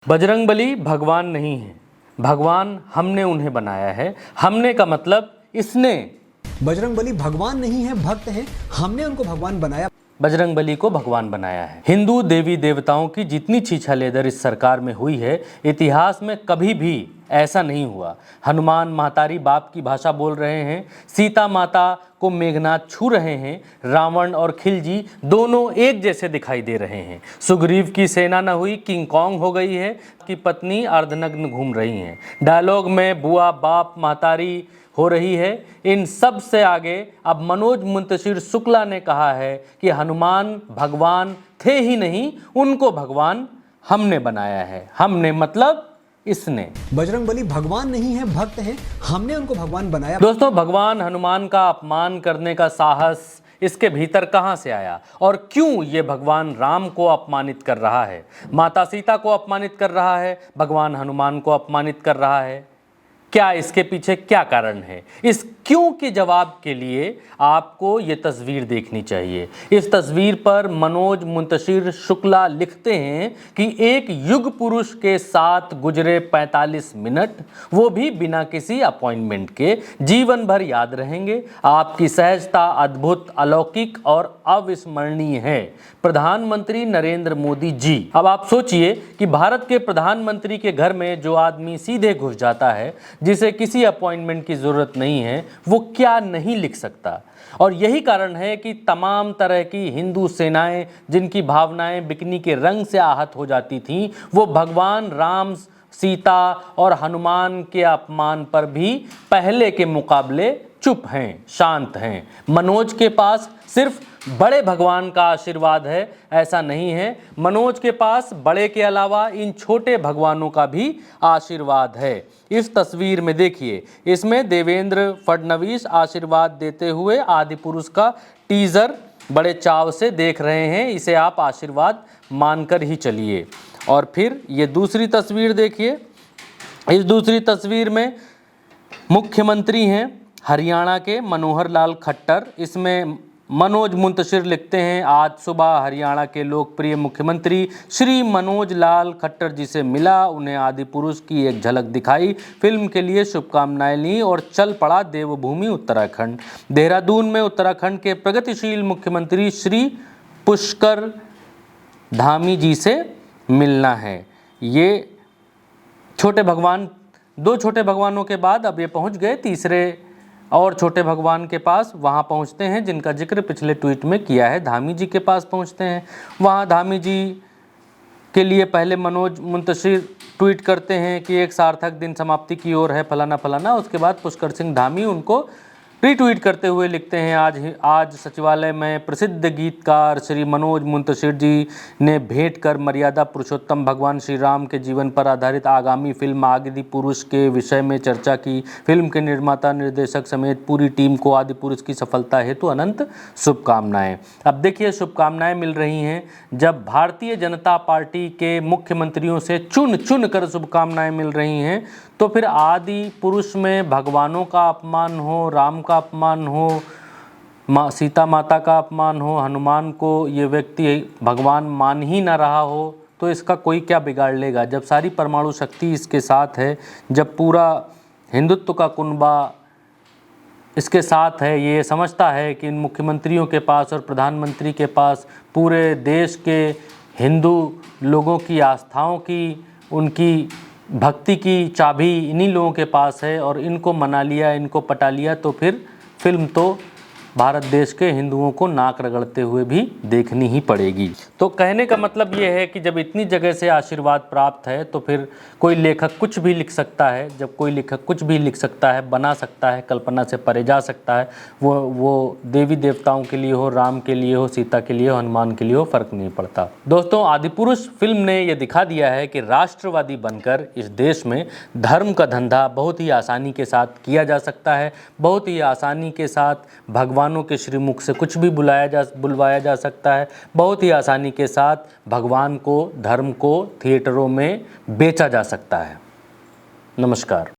बजरंगबली भगवान नहीं है, भगवान हमने उन्हें बनाया है। हमने का मतलब इसने। बजरंगबली भगवान नहीं है, भक्त हैं, हमने उनको भगवान बनाया। बजरंगबली को भगवान बनाया है। हिंदू देवी देवताओं की जितनी छीछालेदर इस सरकार में हुई है, इतिहास में कभी भी ऐसा नहीं हुआ। हनुमान महतारी बाप की भाषा बोल रहे हैं, सीता माता को मेघनाथ छू रहे हैं, रावण और खिलजी दोनों एक जैसे दिखाई दे रहे हैं। सुग्रीव की सेना न हुई, किंग कॉन्ग हो गई है कि पत्नी अर्धनग्न घूम रही हैं। डायलॉग में बुआ बाप महतारी हो रही है। इन सब से आगे अब मनोज मुंतशिर शुक्ला ने कहा है कि हनुमान भगवान थे ही नहीं, उनको भगवान हमने बनाया है। हमने मतलब इसने। बजरंगबली भगवान नहीं है, भक्त हैं, हमने उनको भगवान बनाया। दोस्तों, भगवान हनुमान का अपमान करने का साहस इसके भीतर कहां से आया और क्यों ये भगवान राम को अपमानित कर रहा है, माता सीता को अपमानित कर रहा है, भगवान हनुमान को अपमानित कर रहा है? क्या इसके पीछे क्या कारण है? इस क्यों के जवाब के लिए आपको ये तस्वीर देखनी चाहिए। इस तस्वीर पर मनोज मुंतशिर शुक्ला लिखते हैं कि एक युग पुरुष के साथ गुजरे 45 मिनट, वो भी बिना किसी अपॉइंटमेंट के, जीवन भर याद रहेंगे। आपकी सहजता अद्भुत, अलौकिक और अविस्मरणीय है, प्रधानमंत्री नरेंद्र मोदी जी। अब आप सोचिए कि भारत के प्रधानमंत्री के घर में जो आदमी सीधे घुस जाता है, जिसे किसी अपॉइंटमेंट की जरूरत नहीं है, वो क्या नहीं लिख सकता। और यही कारण है कि तमाम तरह की हिंदू सेनाएं, जिनकी भावनाएं बिकनी के रंग से आहत हो जाती थीं, वो भगवान राम, सीता और हनुमान के अपमान पर भी पहले के मुकाबले चुप हैं, शांत हैं। मनोज के पास सिर्फ बड़े भगवान का आशीर्वाद है, ऐसा नहीं है। मनोज के पास बड़े के अलावा इन छोटे भगवानों का भी आशीर्वाद है। इस तस्वीर में देखिए, इसमें देवेंद्र फडणवीस आशीर्वाद देते हुए आदि पुरुष का टीजर बड़े चाव से देख रहे हैं। इसे आप आशीर्वाद मानकर ही चलिए। और फिर ये दूसरी तस्वीर देखिए। इस दूसरी तस्वीर में मुख्यमंत्री हैं हरियाणा के मनोहर लाल खट्टर। इसमें मनोज मुंतशिर लिखते हैं, आज सुबह हरियाणा के लोकप्रिय मुख्यमंत्री श्री मनोज लाल खट्टर जी से मिला, उन्हें आदि पुरुष की एक झलक दिखाई, फिल्म के लिए शुभकामनाएं ली और चल पड़ा देवभूमि उत्तराखंड। देहरादून में उत्तराखंड के प्रगतिशील मुख्यमंत्री श्री पुष्कर धामी जी से मिलना है। ये छोटे भगवान, दो छोटे भगवानों के बाद अब ये पहुंच गए तीसरे और छोटे भगवान के पास। वहाँ पहुँचते हैं जिनका जिक्र पिछले ट्वीट में किया है, धामी जी के पास पहुँचते हैं। वहाँ धामी जी के लिए पहले मनोज मुंतशिर ट्वीट करते हैं कि एक सार्थक दिन समाप्ति की ओर है, फलाना फलाना। उसके बाद पुष्कर सिंह धामी उनको रीट्वीट करते हुए लिखते हैं, आज सचिवालय में प्रसिद्ध गीतकार श्री मनोज मुंतशिर जी ने भेंट कर मर्यादा पुरुषोत्तम भगवान श्री राम के जीवन पर आधारित आगामी फिल्म आदि पुरुष के विषय में चर्चा की। फिल्म के निर्माता निर्देशक समेत पूरी टीम को आदि पुरुष की सफलता हेतु अनंत शुभकामनाएं। अब देखिए, शुभकामनाएं मिल रही हैं जब भारतीय जनता पार्टी के मुख्यमंत्रियों से चुन चुन कर शुभकामनाएं मिल रही हैं, तो फिर आदि पुरुष में भगवानों का अपमान हो, राम का अपमान हो, सीता माता का अपमान हो, हनुमान को ये व्यक्ति भगवान मान ही ना रहा हो, तो इसका कोई क्या बिगाड़ लेगा। जब सारी परमाणु शक्ति इसके साथ है, जब पूरा हिंदुत्व का कुनबा इसके साथ है, ये समझता है कि इन मुख्यमंत्रियों के पास और प्रधानमंत्री के पास पूरे देश के हिंदू लोगों की आस्थाओं की, उनकी भक्ति की चाबी इन्हीं लोगों के पास है और इनको मना लिया, इनको पटा लिया, तो फिर फिल्म तो भारत देश के हिंदुओं को नाक रगड़ते हुए भी देखनी ही पड़ेगी। तो कहने का मतलब ये है कि जब इतनी जगह से आशीर्वाद प्राप्त है, तो फिर कोई लेखक कुछ भी लिख सकता है। जब कोई लेखक कुछ भी लिख सकता है, बना सकता है, कल्पना से परे जा सकता है, वो देवी देवताओं के लिए हो, राम के लिए हो, सीता के लिए हो, हनुमान के लिए हो, फर्क नहीं पड़ता। दोस्तों, आदिपुरुष फिल्म ने यह दिखा दिया है कि राष्ट्रवादी बनकर इस देश में धर्म का धंधा बहुत ही आसानी के साथ किया जा सकता है। बहुत ही आसानी के साथ भगवानों के श्रीमुख से कुछ भी बुलवाया जा सकता है। बहुत ही आसानी के साथ भगवान को, धर्म को थिएटरों में बेचा जा सकता है। नमस्कार।